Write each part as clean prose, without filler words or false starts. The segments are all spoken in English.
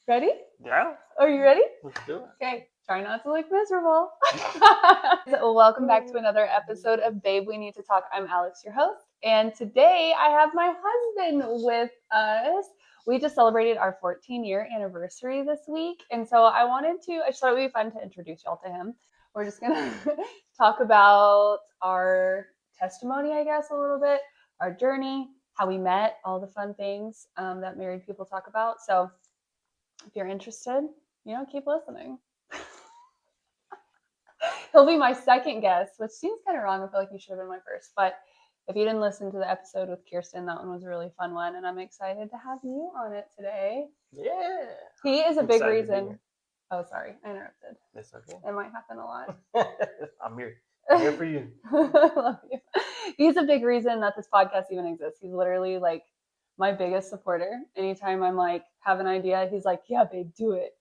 Ready? Yeah. Are you ready? Let's do it. Okay. Try not to look miserable. So welcome back to another episode of Babe, We Need to Talk. I'm Alexx, your host. And today I have my husband with us. We just celebrated our 14-year anniversary this week. And so I just thought it would be fun to introduce y'all to him. We're just going to talk about our testimony, I guess, a little bit, our journey, how we met, all the fun things that married people talk about. So if you're interested, keep listening. He'll be my second guest, which seems kind of wrong. I feel like you should have been my first. But if you didn't listen to the episode with Kirsten, that one was a really fun one. And I'm excited to have you on it today. Yeah. He is a big reason. Oh, sorry. I interrupted. That's okay. It might happen a lot. I'm here. I'm here for you. I love you. He's a big reason that this podcast even exists. He's literally like my biggest supporter. Anytime I'm like, have an idea, he's like, yeah, babe, do it.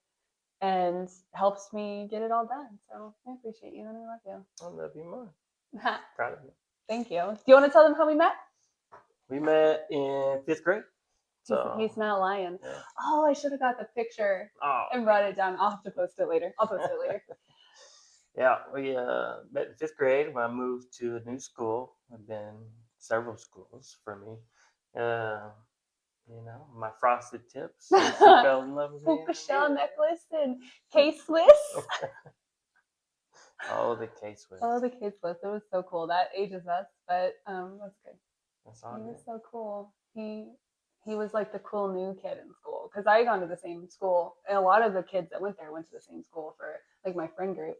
And helps me get it all done. So I appreciate you and I love you. I love you more. Proud of you. Thank you. Do you want to tell them how we met? We met in 5th grade. So He's not lying. Yeah. Oh, I should have got the picture and brought it down. I'll have to post it later. Yeah, we met in 5th grade when I moved to a new school. I've been several schools for me. My frosted tips. She fell in love with me. Puka shell necklace and K-Swiss. Oh, the K-Swiss. Oh, the K-Swiss. It was so cool. That ages us, but that's good. That's all. He was so cool. He was like the cool new kid in school because I had gone to the same school, and a lot of the kids that went there went to the same school for like my friend group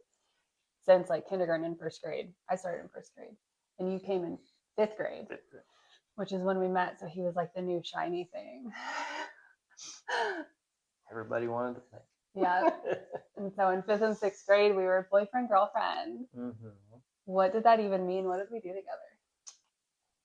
since like kindergarten and 1st grade. I started in 1st grade, and you came in 5th grade. Which is when we met, so he was like the new shiny thing. Everybody wanted to play. Yeah. And so in 5th and 6th grade, we were boyfriend, girlfriend. Mm-hmm. What did that even mean? What did we do together?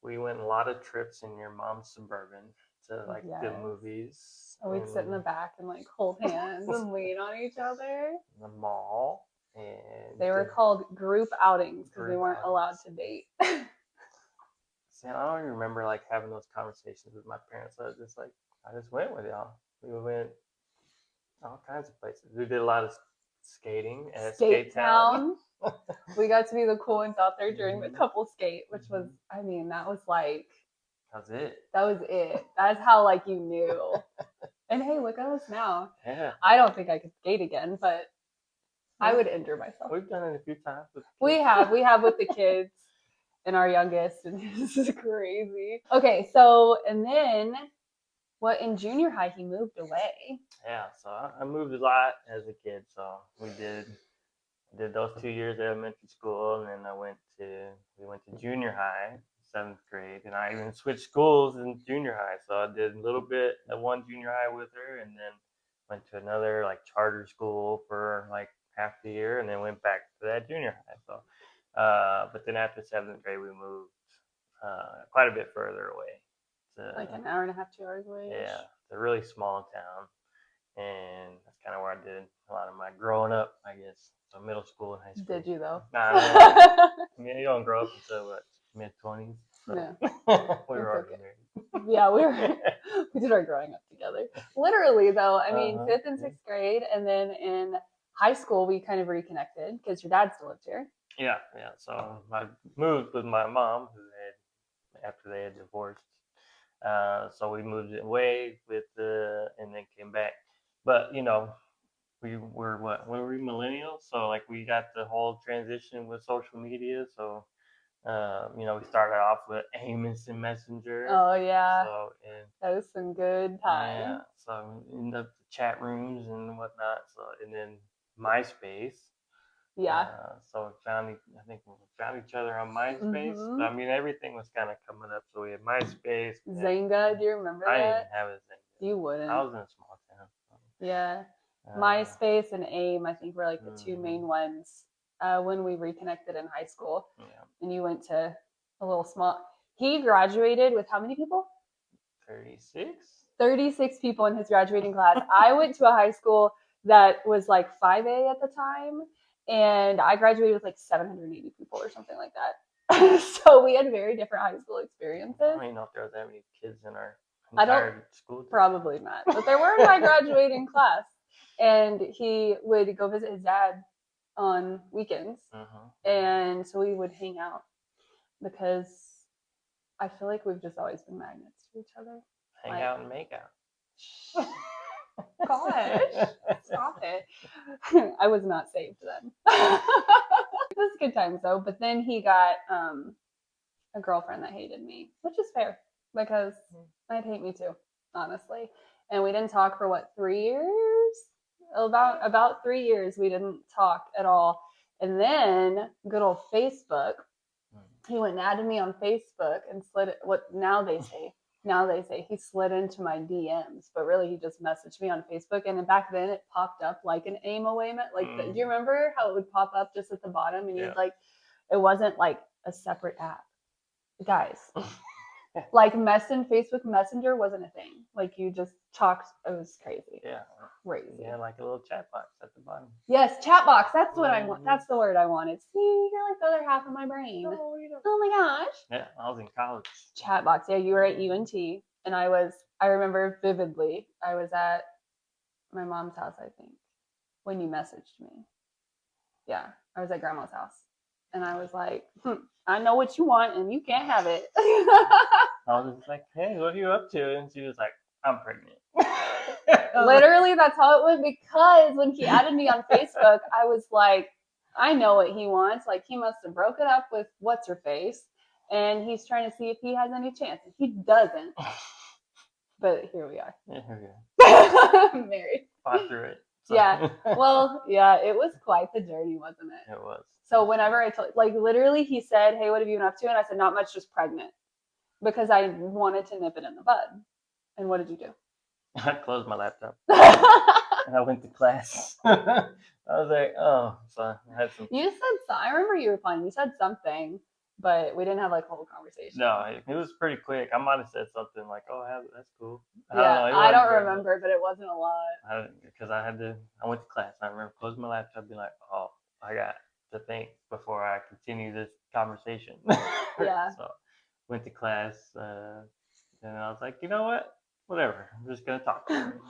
We went on a lot of trips in your mom's Suburban to like the movies. And we'd sit in the back and like hold hands and lean on each other. The mall. And they were called group outings because we weren't allowed to date. See, I don't even remember like having those conversations with my parents. I just went with y'all. We went all kinds of places. We did a lot of skating at Skate Town. We got to be the cool ones out there during the couple skate, which was, that was like. That was it. That was it. That's how like you knew. And hey, look at us now. Yeah. I don't think I could skate again, but I would injure myself. We've done it a few times. We have with the kids. And our youngest, and this is crazy. Okay, so, and then, in junior high, he moved away. Yeah, so I moved a lot as a kid, so we did those 2 years at elementary school, and then we went to junior high, 7th grade, and I even switched schools in junior high, so I did a little bit at one junior high with her, and then went to another, like, charter school for, like, half the year, and then went back to that junior high, so. But then after 7th grade, we moved quite a bit further away. Like an hour and a half, 2 hours away. Yeah, it's a really small town. And that's kind of where I did a lot of my growing up, I guess. So middle school and high school. Did you, though? Nah, I mean, you don't grow up until, mid-20s? So. No. We were already married. Yeah, we did our growing up together. Literally, though, 5th and 6th grade, and then in high school, we kind of reconnected because your dad still lived here. Yeah. So I moved with my mom, after they had divorced. So we moved away and then came back. But we were we millennials, so like we got the whole transition with social media. So we started off with Amos and Messenger. Oh yeah. So that was some good times. Yeah. So in the chat rooms and whatnot. So and then MySpace. Yeah. So I think we found each other on MySpace. Mm-hmm. Everything was kind of coming up. So we had MySpace. Zynga, do you remember that? I didn't have a Zynga. You wouldn't. I was in a small town. So. Yeah. MySpace and AIM, I think, were like the two main ones when we reconnected in high school. Yeah. And you went to a little small. He graduated with how many people? 36. 36 people in his graduating class. I went to a high school that was like 5A at the time. And I graduated with like 780 people or something like that. So we had very different high school experiences. I don't even know if there was that many kids in our entire school. Probably not. But there were in my graduating class. and he would go visit his dad on weekends, and so we would hang out because I feel like we've just always been magnets to each other. Hang out and make out. Gosh, stop it. I was not saved then. It was good times though, but then he got a girlfriend that hated me, which is fair because I'd hate me too, honestly. And we didn't talk for 3 years? About 3 years we didn't talk at all. And then good old Facebook, he went and added me on Facebook and slid what now they say he slid into my DMs, but really he just messaged me on Facebook. And then back then it popped up like an aim away, like do you remember how it would pop up just at the bottom and you'd like, it wasn't like a separate app, guys. Like Facebook Messenger wasn't a thing. Like you just talked. It was crazy. Yeah. Crazy. Yeah, like a little chat box at the bottom. Yes, chat box. That's what I want. That's the word I wanted. See, you're like the other half of my brain. Oh my gosh. Yeah, I was in college. Chat box. Yeah, you were at UNT, and I remember vividly. I was at my mom's house, I think, when you messaged me. Yeah, I was at grandma's house, and I was like, I know what you want, and you can't have it. I was just like, hey, what are you up to? And she was like, I'm pregnant. Literally, that's how it went, because when he added me on Facebook, I was like, I know what he wants. Like, he must have broken up with what's-her-face, and he's trying to see if he has any chance. He doesn't. But here we are. Yeah, here we are. Married. Fought through it. So. Yeah. Well, yeah, it was quite the journey, wasn't it? It was. So whenever I told, like, literally, he said, hey, what have you been up to? And I said, not much, just pregnant. Because I wanted to nip it in the bud. And what did you do? I closed my laptop. And I went to class. I was like, oh, so I had some. You said, I remember you replying. You said something, but we didn't have like a whole conversation. No, it was pretty quick. I might have said something like, oh, that's cool. I don't remember, but it wasn't a lot. Because I went to class. I remember closing my laptop, being like, oh, I got to think before I continue this conversation. Yeah. So went to class, and I was like, you know what? Whatever. I'm just gonna talk to her,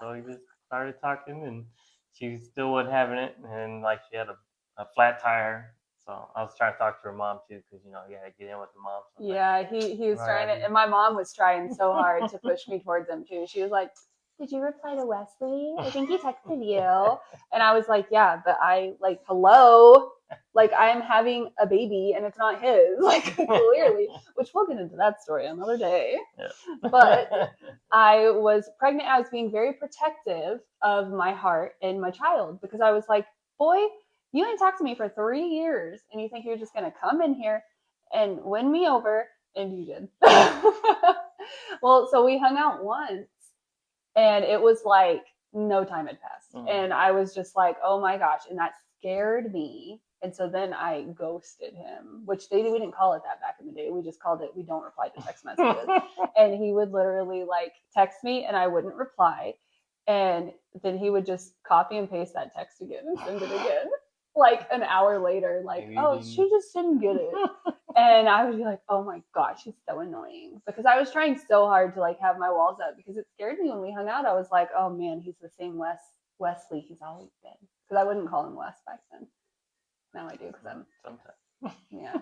So we just started talking, and she still wasn't having it, and like she had a flat tire. So I was trying to talk to her mom too, because you gotta get in with the mom. So yeah, like, he was trying to, and my mom was trying so hard to push me towards him too. She was like, did you reply to Wesley? I think he texted you. And I was like, yeah, but hello? Like, I'm having a baby and it's not his, like, clearly, which we'll get into that story another day. Yeah. But I was pregnant. I was being very protective of my heart and my child, because I was like, boy, you ain't talked to me for 3 years and you think you're just going to come in here and win me over. And you did. Well, so we hung out once. And it was like no time had passed. And I was just like, oh my gosh. And that scared me. And so then I ghosted him, which we didn't call it that back in the day. We just called it, we don't reply to text messages. And he would literally like text me and I wouldn't reply. And then he would just copy and paste that text again and send it again. Like an hour later, like, oh, she just didn't get it. And I would be like, oh my gosh, she's so annoying. Because I was trying so hard to like have my walls up, because it scared me when we hung out. I was like, oh man, he's the same Wesley he's always been. Because I wouldn't call him Wes back then. Now I do, because I'm sometimes. Yeah.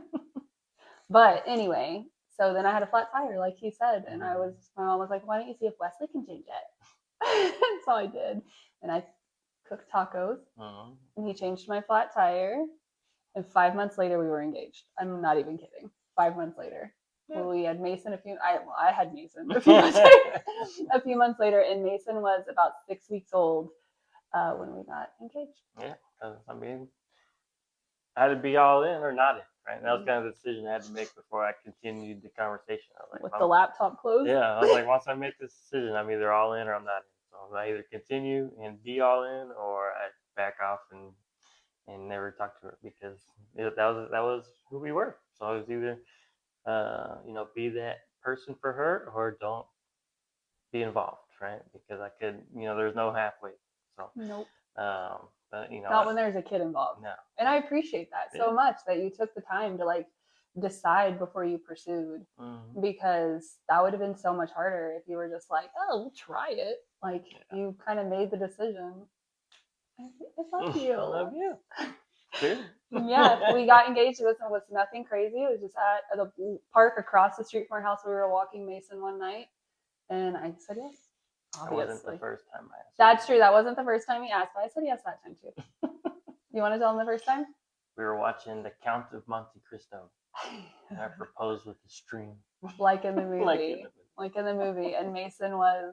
But anyway, so then I had a flat tire, like he said, and my mom was like, why don't you see if Wesley can change it? So I did. And I cooked tacos, and he changed my flat tire. And 5 months later, we were engaged. I'm not even kidding. 5 months later. Well, we had Mason I had Mason a few months later, and Mason was about 6 weeks old when we got engaged. Yeah, because I mean, I had to be all in or not in, right? And that was kind of the decision I had to make before I continued the conversation. I was like, with the laptop closed? Yeah, I was like, once I make this decision, I'm either all in or I'm not in. So I either continue and be all in, or I back off and never talk to her, because that was who we were. So I was either be that person for her, or don't be involved, right? Because I could, there's no halfway. So nope. But not when there's a kid involved. No. And I appreciate that so much, that you took the time to like decide before you pursued, because that would have been so much harder if you were just like, oh, we'll try it. Like, you kind of made the decision. I love you. I love you. Sure. Yeah, we got engaged. It was nothing crazy. It was just at the park across the street from our house. We were walking Mason one night, and I said yes. Obviously. That wasn't the first time I asked. That's true. That wasn't the first time he asked, but I said yes that time too. You want to tell him the first time? We were watching The Count of Monte Cristo, and I proposed with a string. Like in the movie. Like in the movie. And Mason was...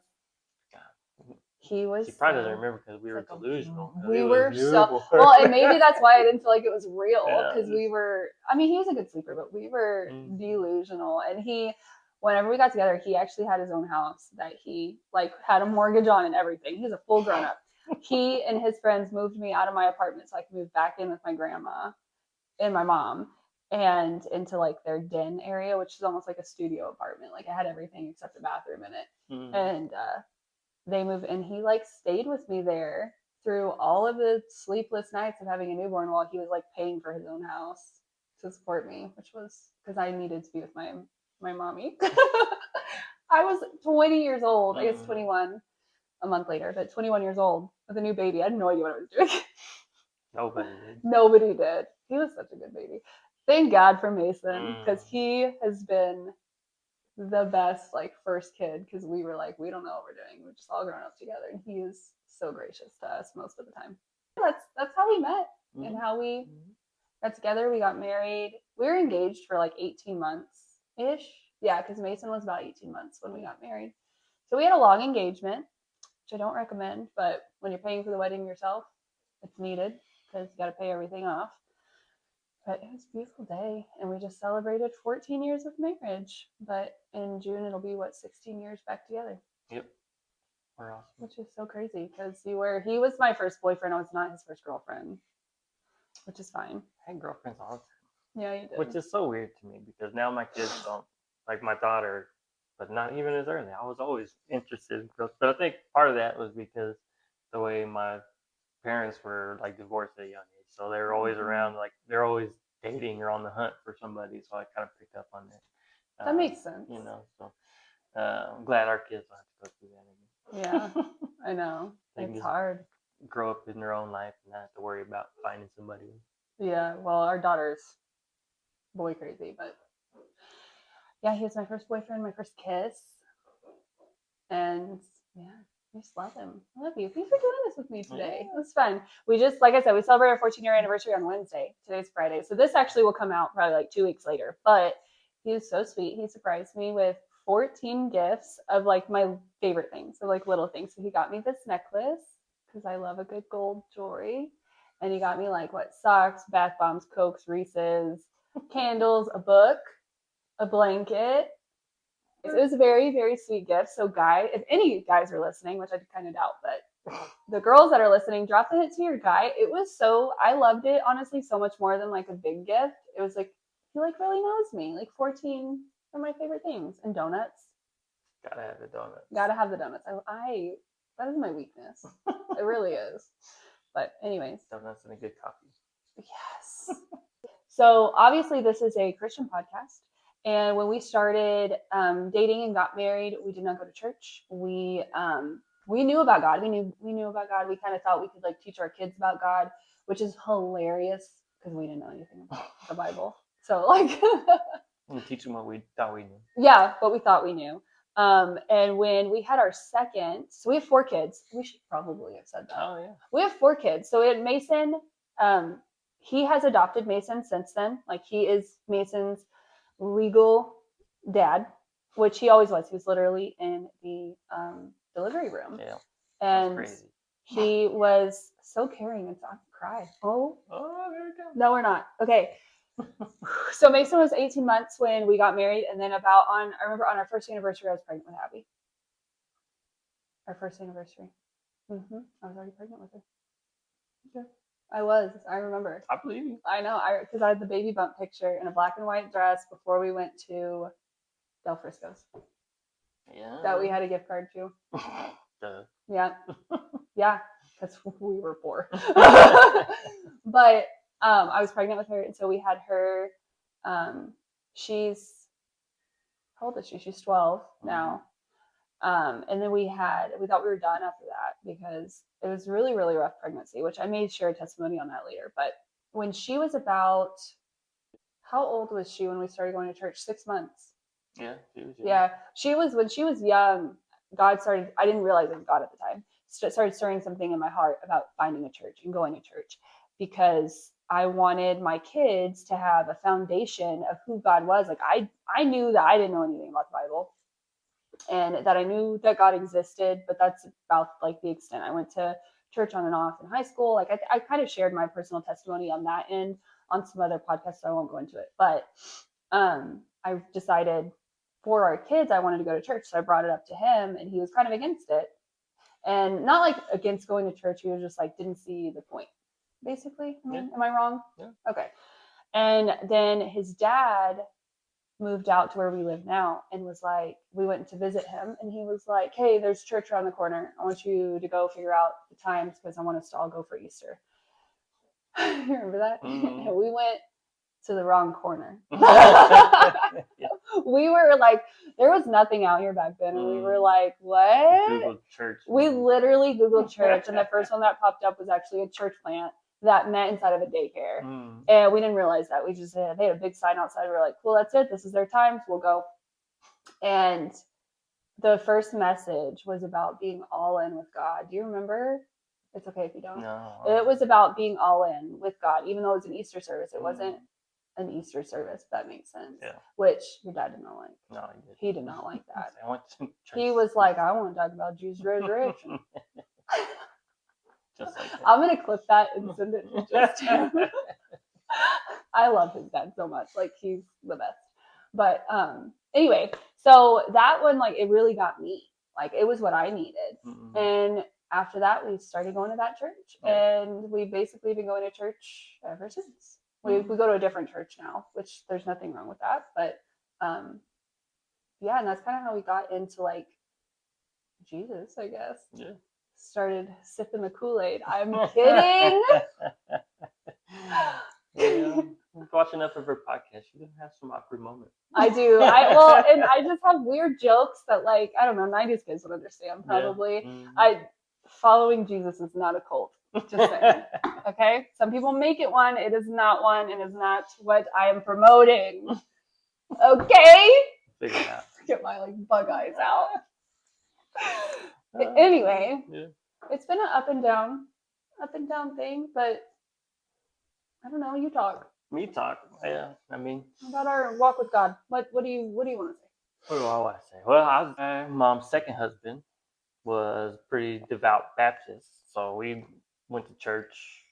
He was... She probably doesn't remember because we were delusional. We were so... Well, and maybe that's why I didn't feel like it was real. Because we were... I mean, he was a good sleeper, but we were delusional. And he... Whenever we got together, he actually had his own house that he like had a mortgage on and everything. He's a full grown up. He and his friends moved me out of my apartment so I could move back in with my grandma and my mom and into like their den area, which is almost like a studio apartment. Like, it had everything except a bathroom in it. And they moved, and he like stayed with me there through all of the sleepless nights of having a newborn while he was like paying for his own house to support me, which was because I needed to be with my mommy. I was 20 years old. I guess 21 a month later, but 21 years old with a new baby. I had no idea what I was doing. Nobody did. He was such a good baby. Thank God for Mason, because he has been the best like first kid, because we were like, we don't know what we're doing. We're just all grown up together, and he is so gracious to us most of the time. That's how we met and how we got together. We got married. We were engaged for like 18 months. Ish. Yeah, because Mason was about 18 months when we got married. So we had a long engagement, which I don't recommend, but when you're paying for the wedding yourself, it's needed because you got to pay everything off. But it was a beautiful day, and we just celebrated 14 years of marriage. But in June, it'll be, 16 years back together. Yep. We're awesome. Which is so crazy because he was my first boyfriend. I was not his first girlfriend, which is fine. I had girlfriends all the time. Yeah, you did. Which is so weird to me because now my kids don't, like my daughter, but not even as early. I was always interested in girls. But I think part of that was because the way my parents were like divorced at a young age. So they were always around, like they're always dating or on the hunt for somebody. So I kind of picked up on that. That makes sense. You know, so I'm glad our kids don't have to go through that anymore. Yeah, I know. It's hard. Grow up in their own life and not have to worry about finding somebody. Yeah, well, our daughter's boy crazy, but yeah, he was my first boyfriend, my first kiss, and yeah, I just love him. I love you. Thanks for doing this with me today. It was fun. We just, like I said, we celebrated our 14-year anniversary on Wednesday. Today's Friday, so this actually will come out probably like 2 weeks later. But he was so sweet. He surprised me with 14 gifts of like my favorite things, so like little things. So he got me this necklace because I love a good gold jewelry, and he got me like socks, bath bombs, Cokes, Reese's, candles, a book, a blanket. It was a very, very sweet gift. So if any guys are listening, which I kind of doubt, but the girls that are listening, drop the hit to your guy. I loved it, honestly, so much more than like a big gift. It was like, he like really knows me. Like 14 are my favorite things. And donuts. Gotta have the donuts. Gotta have the donuts. That is my weakness. It really is. But anyways. Donuts and a good coffee. Yes. So obviously this is a Christian podcast. And when we started dating and got married, we did not go to church. We knew about God. We knew about God. We kind of thought we could like teach our kids about God, which is hilarious because we didn't know anything about the Bible. So like we teach them what we thought we knew. Yeah, what we thought we knew. And when we had our second, so we have 4 kids. We should probably have said that. Oh yeah. We have 4 kids. So we had Mason. He has adopted Mason since then. Like he is Mason's legal dad, which he always was. He was literally in the delivery room. Yeah. And crazy. He was so caring and so I cry. Oh, there we go. No, we're not. Okay. So Mason was 18 months when we got married, and then I remember on our first anniversary, I was pregnant with Abby. Our first anniversary. I was already pregnant with her. Okay. I remember. I believe you. I know, because I had the baby bump picture in a black and white dress before we went to Del Frisco's. Yeah. That we had a gift card to. Duh. Yeah. Yeah, because we were poor. But I was pregnant with her, and so we had her she's, how old is she? She's 12 now. And then we thought we were done after that because it was really, really rough pregnancy, which I may share a testimony on that later. But when she was about, how old was she when we started going to church? 6 months. Yeah, she was young. Yeah, when she was young, God started, I didn't realize it was God at the time, started stirring something in my heart about finding a church and going to church because I wanted my kids to have a foundation of who God was. Like I knew that I didn't know anything about the Bible and that I knew that God existed, but that's about like the extent. I went to church on and off in high school. Like I kind of shared my personal testimony on that end on some other podcasts, so I won't go into it. But I decided for our kids, I wanted to go to church. So I brought it up to him and he was kind of against it. And not like against going to church. He was just like, didn't see the point, basically. I mean, am I wrong? Yeah. Okay. And then his dad moved out to where we live now and was like, we went to visit him and he was like, hey, there's church around the corner. I want you to go figure out the times because I want us to all go for Easter. You remember that? Mm-hmm. And we went to the wrong corner. Yeah. We were like, there was nothing out here back then. And we were like, what? Googled church. We literally Googled church. And the first one that popped up was actually a church plant that met inside of a daycare. And we didn't realize that. We just they had a big sign outside. We were like, cool, that's it. This is their times. We'll go. And the first message was about being all in with God. Do you remember? It's okay if you don't. No. It was about being all in with God, even though it was an Easter service. It wasn't an Easter service, if that makes sense. Yeah. Which your dad did not like. No, he did not like that. I went to church. He was like, I want to talk about Jesus' resurrection. Just like that. I'm gonna clip that and send it to just him. I love his dad so much. Like he's the best. But anyway, so that one, like, it really got me. Like it was what I needed. Mm-hmm. And after that, we started going to that church, and we've basically been going to church ever since. We go to a different church now, which there's nothing wrong with that. But yeah, and that's kind of how we got into like Jesus, I guess. Yeah. Started sipping the Kool-Aid. I'm kidding. Yeah. Watch enough of her podcast. You're gonna have some awkward moments. I do. And I just have weird jokes that, like, I don't know, 90s kids would understand probably. Yeah. Following Jesus is not a cult. Just saying. Okay? Some people make it one. It is not one, and is not what I am promoting. Okay? Figure it out. Get my like bug eyes out. Anyway, It's been an up and down thing, but I don't know. You talk. Me talk. Yeah. I mean, about our walk with God. What do you want to say? What do I want to say? Well, my mom's second husband was pretty devout Baptist, so we went to church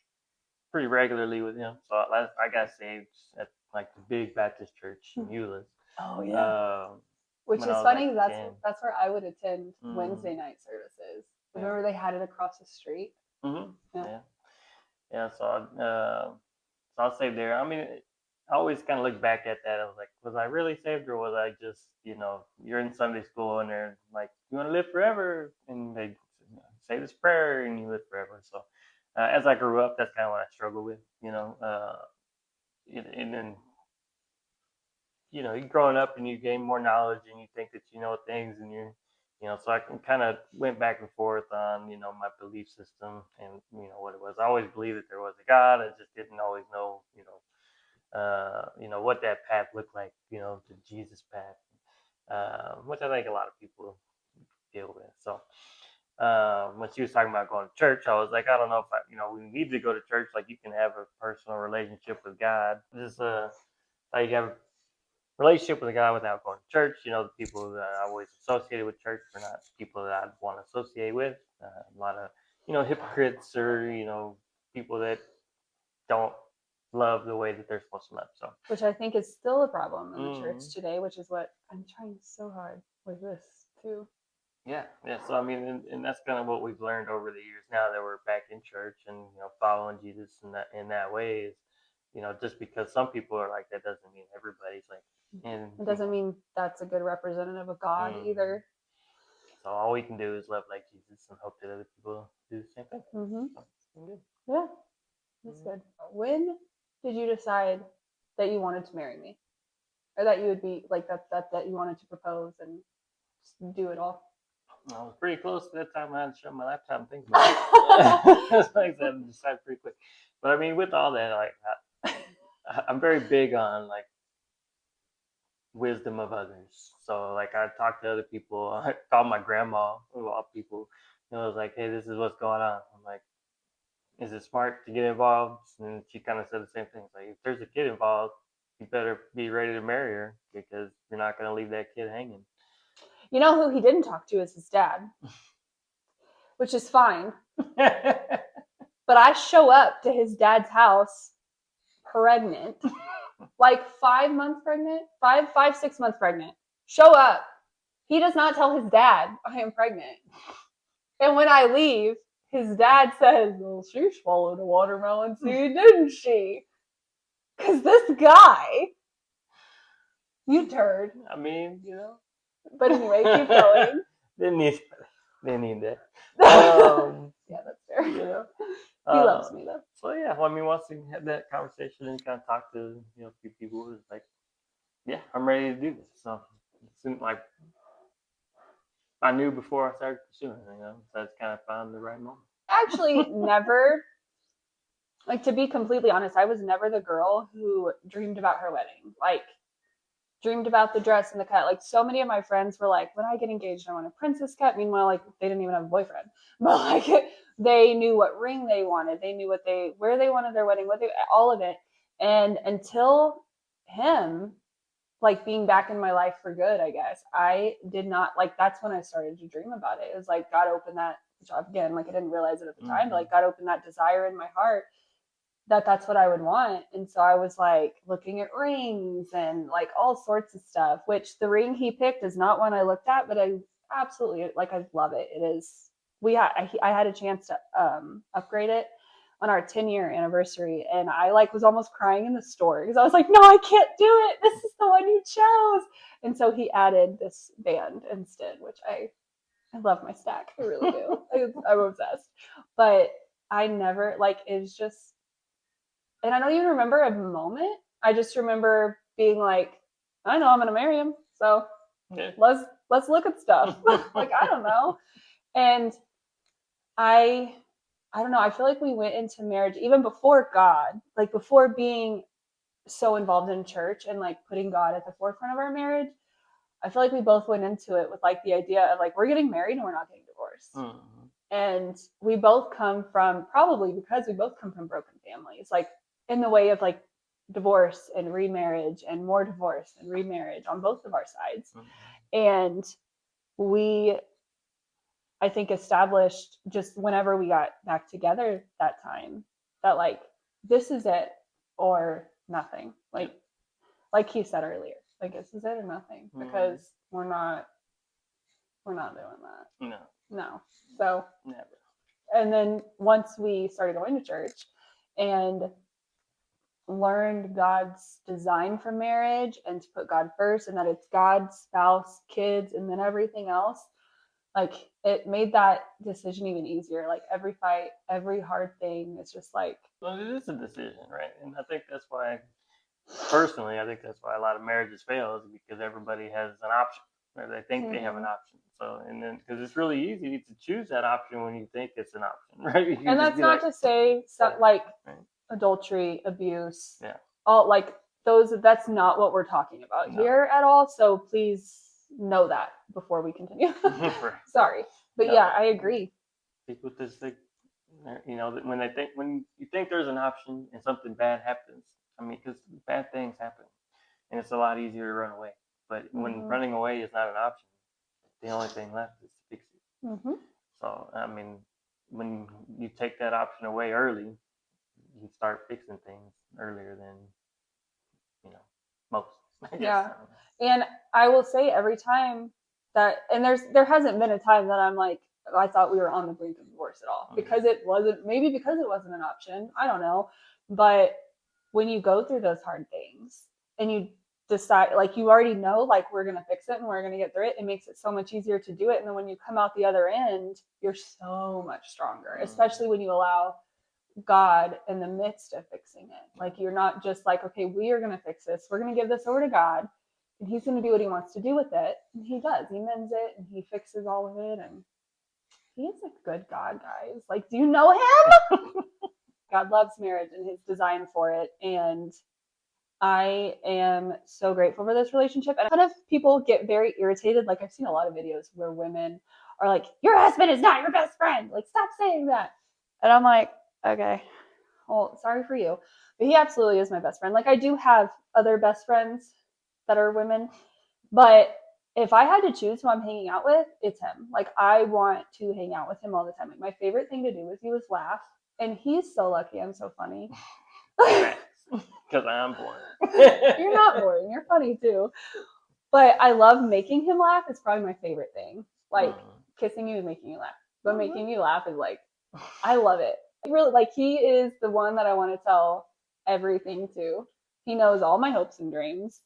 pretty regularly with him. So I got saved at like the big Baptist church in Euless. Oh yeah. Which is funny. Like that's where I would attend Wednesday night services. Remember they had it across the street. Mm-hmm. Yeah. So I was saved there. I mean, I always kind of look back at that. I was like, was I really saved, or was I just, you're in Sunday school and they're like, you want to live forever, and they say this prayer and you live forever. So as I grew up, that's kind of what I struggled with, and then you're growing up and you gain more knowledge and you think that you know things, and so I kind of went back and forth on, my belief system and, what it was. I always believed that there was a God. I just didn't always know, what that path looked like, the Jesus path, which I think a lot of people deal with. So when she was talking about going to church, I was like, I don't know if we need to go to church. Like, you can have a personal relationship with God. Just like you have a relationship with a guy without going to church. The people that I always associated with church are not people that I'd want to associate with. A lot of, hypocrites, or, people that don't love the way that they're supposed to love. So, which I think is still a problem in the church today, which is what I'm trying so hard with this too. Yeah. So I mean, and that's kind of what we've learned over the years. Now that we're back in church and following Jesus in that way is, just because some people are like that doesn't mean everybody's like. And it doesn't mean that's a good representative of God either. So all we can do is love like Jesus and hope that other people do the same thing. So, good. Yeah, that's good. When did you decide that you wanted to marry me? or that you would be like that you wanted to propose and just do it all? I was pretty close to that time. I had to shut my laptop and think about it. Like I said, I decided pretty quick. But I mean, with all that, like I'm very big on like wisdom of others. So like I talked to other people. I called my grandma, of all people. And I was like, hey, this is what's going on. I'm like, is it smart to get involved? And she kind of said the same thing. It's like, if there's a kid involved, you better be ready to marry her because you're not going to leave that kid hanging. You know who he didn't talk to is his dad, which is fine. But I show up to his dad's house pregnant, like 5 months pregnant, 6 months pregnant. Show up. He does not tell his dad I am pregnant. And when I leave, his dad says, well, she swallowed a watermelon seed, didn't she? Because this guy, you turd. I mean, you know. But anyway, keep going. Didn't need that. Yeah, that's fair. You know, he loves me though. So yeah, well, I mean, once we had that conversation and kind of talked to a few people, it's like, yeah, I'm ready to do this. So it seemed like I knew before I started pursuing, so I just kind of found the right moment. Actually, never. Like, to be completely honest, I was never the girl who dreamed about her wedding. Like, dreamed about the dress and the cut. Like, so many of my friends were like, when I get engaged, I want a princess cut. Meanwhile, like, they didn't even have a boyfriend. But, like, they knew what ring they wanted. They knew where they wanted their wedding, all of it. And until him, like, being back in my life for good, I guess, I did not, like, that's when I started to dream about it. It was like, God opened that, which again, like, I didn't realize it at the time, but, like, God opened that desire in my heart that's what I would want. And so I was like looking at rings and like all sorts of stuff, which the ring he picked is not one I looked at, but I absolutely, like, I love it. It is, I had a chance to upgrade it on our 10-year anniversary. And I like was almost crying in the store because I was like, no, I can't do it. This is the one you chose. And so he added this band instead, which I love my stack. I really do. I'm obsessed. But I never, like, it's just, and I don't even remember a moment. I just remember being like, I know I'm gonna marry him, so yeah. let's look at stuff. Like, I don't know. And I don't know. I feel like we went into marriage even before God, like before being so involved in church and like putting God at the forefront of our marriage. I feel like we both went into it with like the idea of like, we're getting married and we're not getting divorced. Mm-hmm. And we both come from, probably because we both come from broken families, like in the way of like divorce and remarriage and more divorce and remarriage on both of our sides. Mm-hmm. And we, I think, established just whenever we got back together that time that like, this is it or nothing. Like he said earlier, like, this is it or nothing, because we're not doing that. No. So never. And then once we started going to church and learned God's design for marriage and to put God first and that it's God, spouse, kids, and then everything else, like, it made that decision even easier. Like, every fight, every hard thing, it's just like, well, it is a decision, right? And I think that's why, personally, a lot of marriages fail, is because everybody has an option, or they think they have an option. So, and then, because it's really easy to choose that option when you think it's an option, right? And that's not to say like adultery, abuse, all like those. That's not what we're talking about here at all. So please know that before we continue. Sorry, but yeah, I agree. People just think, when you think there's an option and something bad happens. I mean, because bad things happen, and it's a lot easier to run away. But when running away is not an option, the only thing left is to fix it. Mm-hmm. So, I mean, when you take that option away early, you start fixing things earlier than, most. Yeah. And I will say every time that, and there hasn't been a time that I'm like, I thought we were on the brink of divorce at all, because it wasn't an option. I don't know. But when you go through those hard things and you decide, like, you already know, like, we're going to fix it and we're going to get through it, it makes it so much easier to do it. And then when you come out the other end, you're so much stronger, especially when you allow God in the midst of fixing it. Like, you're not just like, okay, we are going to fix this. We're going to give this over to God. and he's going to do what he wants to do with it. And he does. He mends it and he fixes all of it. And he is a good God, guys. Like, do you know him? God loves marriage and his design for it. And I am so grateful for this relationship. And a ton of people get very irritated. Like, I've seen a lot of videos where women are like, your husband is not your best friend. Like, stop saying that. And I'm like, okay, well, sorry for you. But he absolutely is my best friend. Like, I do have other best friends that are women. But if I had to choose who I'm hanging out with, it's him. Like, I want to hang out with him all the time. Like, my favorite thing to do with you is laugh. And he's so lucky I'm so funny. Because I'm boring. You're not boring. You're funny too. But I love making him laugh. It's probably my favorite thing. Like, kissing you and making you laugh. But making you laugh is like, I love it. Really, like, he is the one that I want to tell everything to. He knows all my hopes and dreams,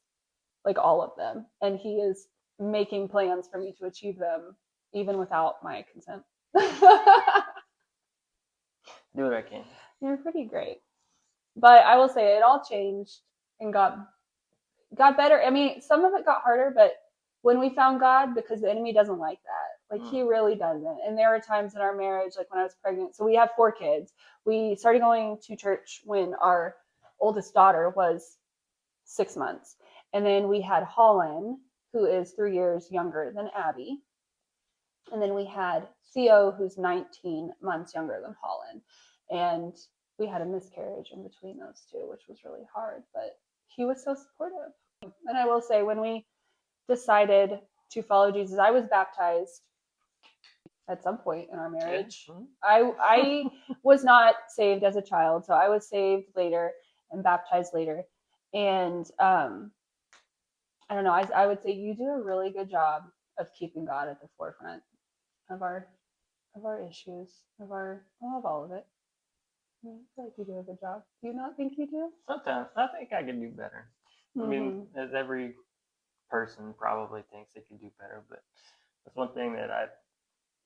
like all of them. And he is making plans for me to achieve them, even without my consent. Do what I can. You're pretty great. But I will say it all changed and got better. I mean, some of it got harder, but when we found God, because the enemy doesn't like that. Like, he really doesn't. And there were times in our marriage, like when I was pregnant. So we have 4 kids. We started going to church when our oldest daughter was 6 months. And then we had Holland, who is 3 years younger than Abby. And then we had Theo, who's 19 months younger than Holland. And we had a miscarriage in between those two, which was really hard. But he was so supportive. And I will say, when we decided to follow Jesus, I was baptized at some point in our marriage. I was not saved as a child, so I was saved later and baptized later. And I don't know, I would say you do a really good job of keeping God at the forefront of our issues, of all of it. I feel like you do a good job. Do you not think you do? Sometimes I think I can do better. I mean, as every person probably thinks they can do better, but that's one thing that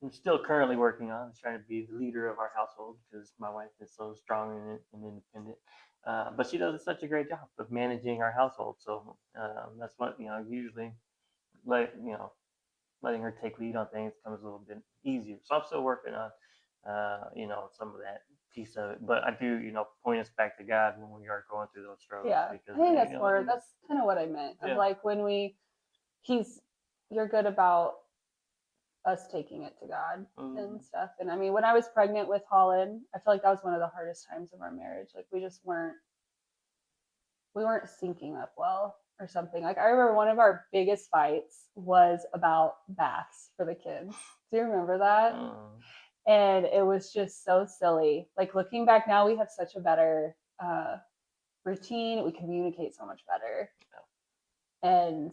I'm still currently working on, is trying to be the leader of our household, because my wife is so strong and independent. But she does such a great job of managing our household. So that's what, usually letting her take lead on things comes a little bit easier. So I'm still working on, some of that piece of it. But I do, point us back to God when we are going through those struggles. Yeah, Because, I think that's kind of what I meant. Of like, when you're good about us taking it to God and stuff. And I mean, when I was pregnant with Holland, I feel like that was one of the hardest times of our marriage. Like, we weren't syncing up well or something. Like, I remember one of our biggest fights was about baths for the kids. Do you remember that? And it was just so silly. Like, looking back now, we have such a better routine. We communicate so much better. And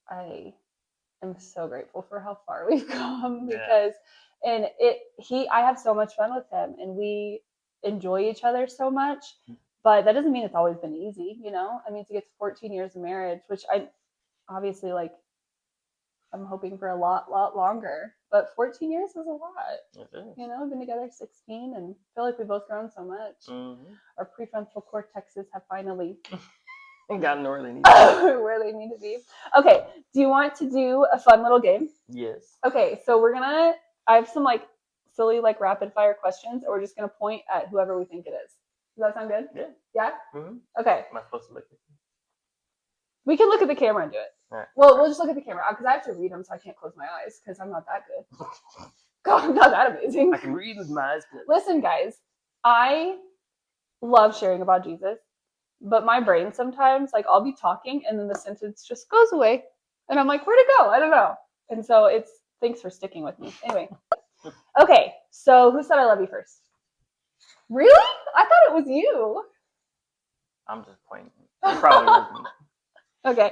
I am so grateful for how far we've come, because I have so much fun with him, and we enjoy each other so much. But that doesn't mean it's always been easy, I mean, to get to 14 years of marriage, which I obviously, like, I'm hoping for a lot longer, but 14 years is a lot. We've been together 16 and feel like we've both grown so much. Our prefrontal cortexes have finally gotten where they need to be. Where they need to be. Okay, do you want to do a fun little game? Yes. Okay, so I have some like silly like rapid fire questions, and we're just gonna point at whoever we think it is. Does that sound good? Yeah. Yeah? Okay. Am I supposed to look at you? We can look at the camera and do it. All right. Well, we'll just look at the camera, because I have to read them, so I can't close my eyes, because I'm not that good. God, I'm not that amazing. I can read with my eyes closed. Listen, guys, I love sharing about Jesus, but my brain sometimes, like, I'll be talking and then the sentence just goes away, and I'm like, where'd it go? I don't know. And so thanks for sticking with me. Anyway. Okay, so who said I love you first? Really? I thought it was you. I'm just pointing. It probably was me. Okay.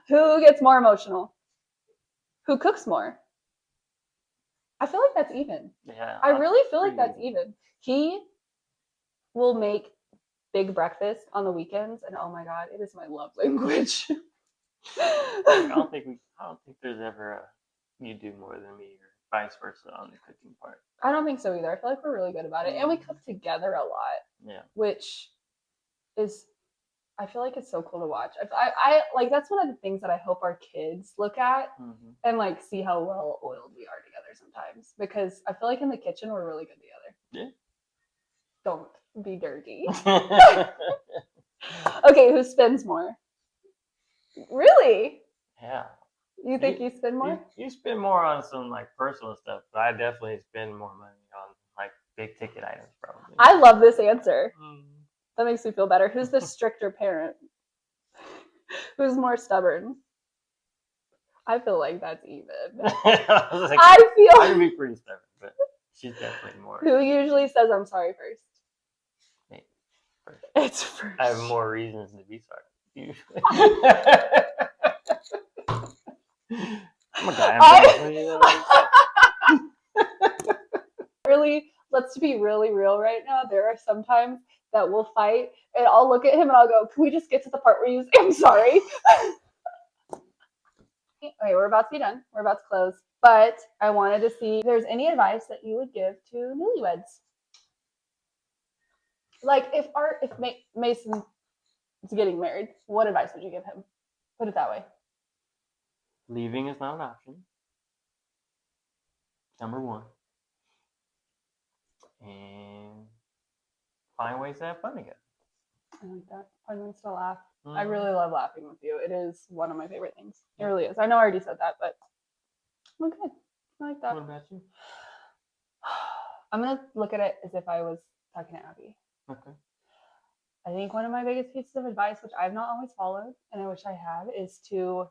Who gets more emotional? Who cooks more? I feel like that's even. Yeah. I really feel like that's even. He will make big breakfast on the weekends, and oh my God, it is my love language. I don't think there's ever you do more than me, or vice versa on the cooking part. I don't think so either. I feel like we're really good about it, and we cook together a lot. Yeah. Which is I feel like it's so cool to watch. I like that's one of the things that I hope our kids look at and like see how well oiled we are together sometimes, because I feel like in the kitchen we're really good together. Yeah. Don't be dirty. Okay, who spends more? Really? Yeah. You think you spend more? You spend more on some like personal stuff, but I definitely spend more money on like big ticket items probably. I love this answer. That makes me feel better. Who's the stricter parent? Who's more stubborn? I feel like that's even. I feel I can be pretty stubborn, but she's definitely more. Who usually says I'm sorry first? Me. First. It's first. I have more reasons to be sorry. Usually. I'm a guy. Really, let's be really real right now. There are some times that we'll fight and I'll look at him and I'll go, can we just get to the part where you say I'm sorry? Okay, we're about to be done. We're about to close. But I wanted to see if there's any advice that you would give to newlyweds. Like if Mason is getting married, what advice would you give him? Put it that way. Leaving is not an option. Number one. And find ways to have fun together. I like that. Find ways to laugh. I really love laughing with you. It is one of my favorite things. It really is. I know I already said that, but I'm good. I like that. What about you? I'm going to look at it as if I was talking to Abby. Okay. I think one of my biggest pieces of advice, which I've not always followed, and I wish I had, is to,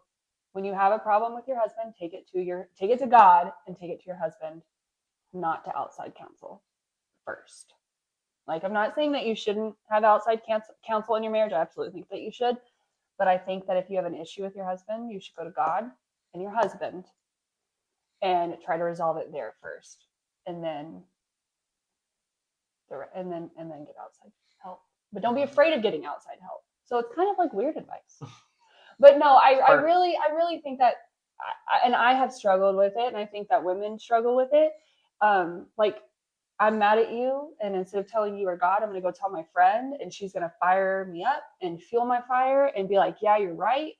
when you have a problem with your husband, take it to God and take it to your husband, not to outside counsel first. Like, I'm not saying that you shouldn't have outside counsel in your marriage. I absolutely think that you should. But I think that if you have an issue with your husband, you should go to God and your husband and try to resolve it there first. And then get outside help. But don't be afraid of getting outside help. So it's kind of like weird advice. But no, I really think that, I have struggled with it, and I think that women struggle with it. Like, I'm mad at you, and instead of telling you or God, I'm going to go tell my friend, and she's going to fire me up and fuel my fire and be like, yeah, you're right.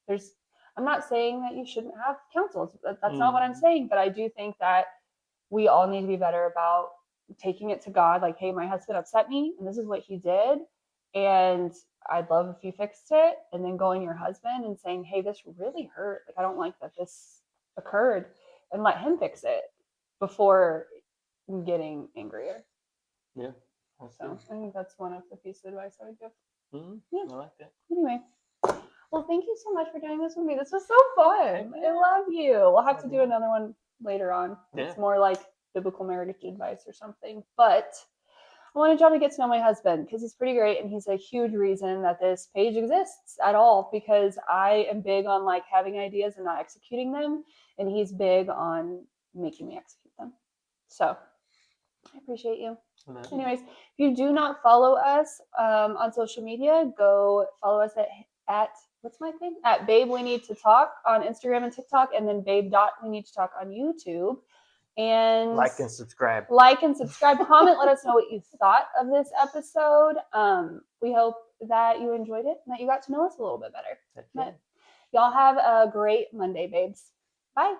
I'm not saying that you shouldn't have counsel. That's not what I'm saying. But I do think that we all need to be better about taking it to God. Like, hey, my husband upset me, and this is what he did. And I'd love if you fixed it. And then going to your husband and saying, hey, this really hurt. Like, I don't like that this occurred, and let him fix it before getting angrier. Yeah. So I think that's one of the pieces of advice I would give. Yeah. I like that. Anyway, well, thank you so much for doing this with me. This was so fun. I love you. We'll have to do another one later on. Yeah. It's more like biblical marriage advice or something. But I wanted y'all to get to know my husband because he's pretty great, and he's a huge reason that this page exists at all, because I am big on like having ideas and not executing them, and he's big on making me execute them. So I appreciate you. Anyways, if you do not follow us on social media, go follow us at what's my thing? At Babe We Need to Talk on Instagram and TikTok, and then Babe.We Need to Talk on YouTube. And like and subscribe. Comment. Let us know what you thought of this episode. We hope that you enjoyed it and that you got to know us a little bit better. But y'all have a great Monday, babes. Bye.